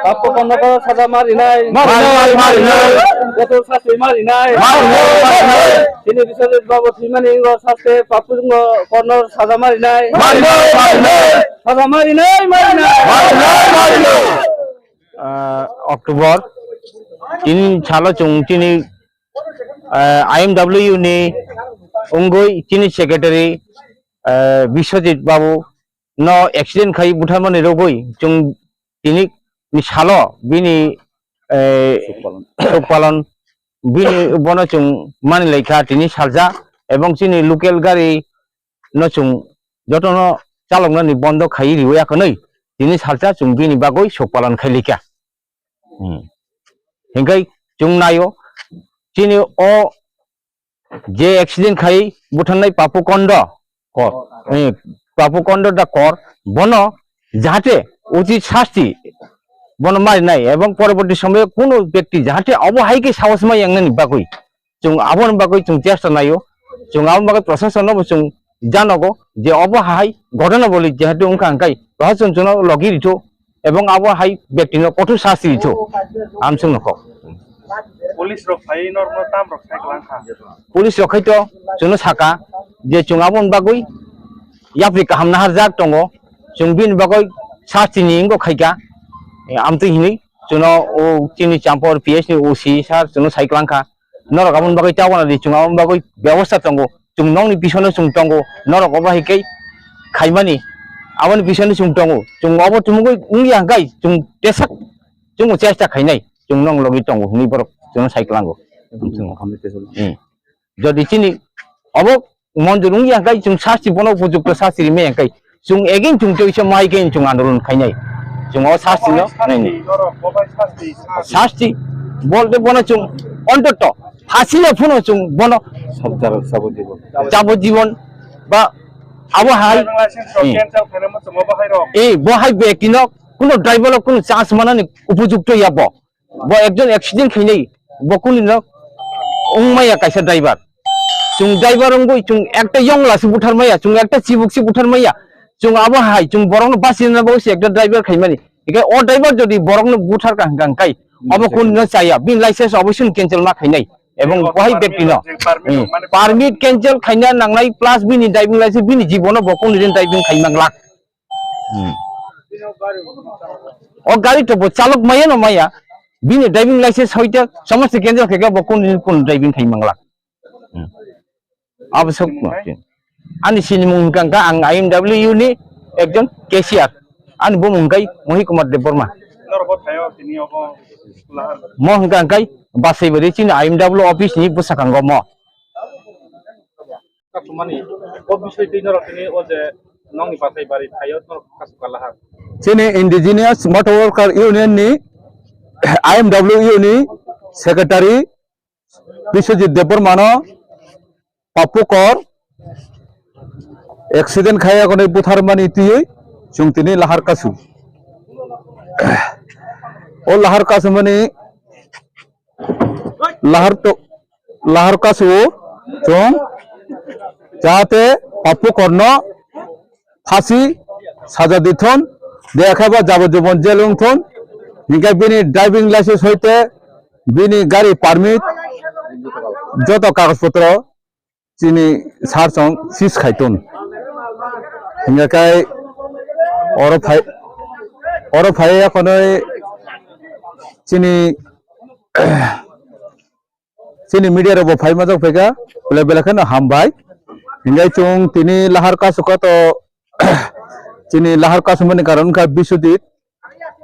Papu kono ko saja marinai, betul sasi marinai. Sini bisa bawa timan ingo sasi papu kono saja marinai. Saja marinai. Oktober ini calo cung ini IMW ni unggoy ini secretary Biswajit Babu no accident khai buthar mani rogoi cung ini ni calo bini palon bini bono cung mani lekha tini salja ebong sini local gari no cung jotono chalokna ni bondo khai riwaya kanai tini salja cung bini bagoi sokpalan khai lekha hingkai chung nayo chini o je accident khai butanai papu kondo kor papu kondo da kor bono jahate uchi shasti bono mari nai ebong পরবর্তী সময়ে কোনো ব্যক্তি jahate অবহাইকে সাহস মাই यांगनि bagoi chung abon bagoi chung chesta nayo chung abon bagoi প্রশাসন chung জানগো যে অবহাই ঘটনা বলি যেহেতু উনকাঙ্কাই প্রশাসন জন্য লগি দিতো এবং অবহাই ব্যক্তিনো কঠোর শাস্তি দিতো আমসুং নক Polis rokai normal tam rokai kelangka. Police রক্ষাই তো জন্য সাকা যে চুঙাবন বাগৈ ইয়াফ্রি কাহামনা হারজাক দङ जों बिन बागै सास्तिनि इंगो खायगा आमति हिनि जों ओ चिनि चाम्पर पीएस नि ओसी सार जों साइक्लांखा नरक आबन बागै टावना दि जों आबन बागै व्यवस्था दङ जों नंनि बिसनो जों दङ नरक बाहायकै खायमानि आबन बिसनो जों दङ जों अब तुमगै उंगि हांगाय जों देसाक जों चेष्टा खायनाय जों नंग लगि दङ नि बर जों साइक्लांगो যদি চিনি অব মঞ্জুর উংগি হাंगाय जों सास्ति बनो उपयुक्त सास्ति रिमे हांगाय जों एगेन जों तोइसे माइगेन जों आन्दोलन खायनाय जों अ सास्ति न सास्ति बोलते बनो जों अन्तत हासिले फुनो जों बनो যাবজ্জীবন বা আবহাই এই বহাই ব্যক্তিন কোনো ড্রাইভার কোনো চান্স মানানি উপযুক্ত ইয়াব ব একজন অ্যাক্সিডেন্ট খাইনাই বকুনি ন উংমাইয়া কাইসা ড্রাইভার जों ड्राइवर अंगो जों एकटा यंगलासि बुथारमाया जों एकटा चिबुकसि बुथारमाया जों आबहाय जों बरंनो बासिना बसे एकटा ड्राइवर खायमानि एके अ ड्राइवर जदि बरंनो बुथार गांगांकाय अब कोन न चाया बिन लाइसेंस अबसुन कैंसिल मा खायनाय एवं बहाय व्यक्तिनो पारमिट कैंसिल खायना नांनाय प्लस बिनि ड्राइविंग लाइसेंस बिनि जीवनो बकोन दिन ड्राइविंग खायमांगला अ गाड़ी तो चालक माया न माया बिनि ड्राइविंग लाइसेंस होइते समस्त कैंसिल खायगा बकोन दिन कोन ड्राइविंग खायमांगला आवश्यक आंनि सिनि मुंगांगा आं IMW नि एकजन केशियार आंनि बुंगाय महित कुमार देबबर्मा मोहगांगाय बासैबरि चिनि IMW ऑफिस नि बुसाखांगो म Katumani, obviously dinner kini oje nong ipatai bari tayo nor kasukalaha. Sini Indigenous Motor Worker Union ni IMW ni Secretary Biswajit Debormano Papu Kor accident khaya kone buthar mani tiye chung tini lahar kasu o lahar kasu mani lahar kasu chung jahate Papu Korno ফাঁসি সাজা দিথন দেখাবা যাবজ্জীবন jail উঠন নিকা বিনি driving licence হইতে বিনি গাড়ি permit যত কাগজপত্র চিনি সারসং সিস খাইতন হিঙ্গাকাই অর ফাই এখন চিনি চিনি মিডিয়ার বো ফাই মাজক ফেকা বলে বেলাখান হামবাই हिंगाई चुंग तिनी लाहार कासुका तो चिनी लाहार कासुमनि कारण का बिस्वजित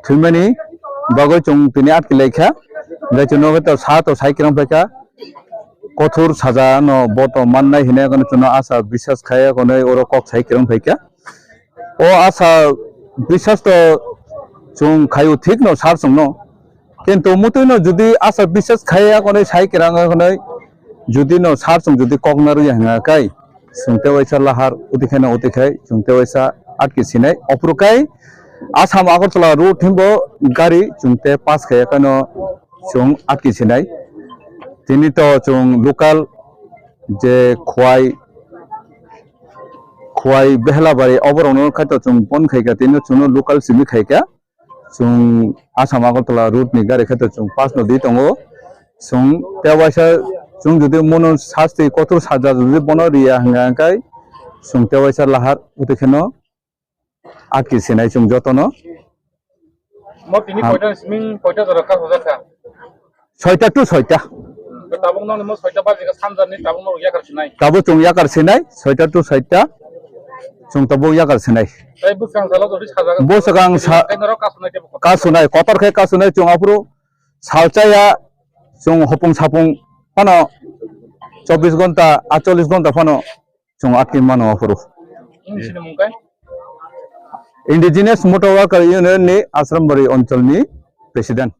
थुमनि बागै चुंग तिनी आटके लेखा हिंगाई चुनो तो सा तो साइकिल फेका कठोर साजा न बतो माननाय हिने गन चुनो आशा विश्वास खाया गने ओरो कक साइकिल फेका ओ आशा विश्वास तो चुंग खायु ठीक न सार संग न किन्तु मुतुनो जुदि आशा विश्वास खाया गने साइकिल गने जुदि न सार संग जुदि कगनारु हंगाकाय सुंते वैसा लाहार उदिखाना उदिखाय सुंते वैसा आटके सिनाय अप्रुकाय आसाम आगरतला रूट हिंबो गाड़ी सुंते पास खाया कानो सुं आटके सिनाय तिनी तो सुं लोकल जे खुवाई बेहलाबारी अबरनो खायतो सुं बन खायगा तिनी सुनो लोकल सिमि खायगा जों आसाम आगरतला रुटनि गारि खेत्र जों 5 नदी दङ जों तेवाइसा जों जुदि मन शास्ति कठोर साजा जुदि बन रिया हंगाय जों तेवाइसा लाहार उतेखेनो आखि सेनाय जों जतन Mo tini koita sming koita doraka hojaka. 6টা to 6টা Tabung nang mo koita ba jiga samjar ni tabung mo ya karsinai. tabo जों याकार सेनाय 6টা to 6টা जों tabo याकार सेनाय Tai busang sala jodi sajaga. बोसगां Kainaro kasunai te bokot. कासुनाय कतरखे कासुनाय जों आपुरो सालचाया जों हपुं सापुं फानो 24 घंटा 48 घंटा फानो जों आखि मानो आपुरो Ini sini mungkai. Indigenous motor worker union नि आश्रमबारी अंचलनि प्रेसिडेंट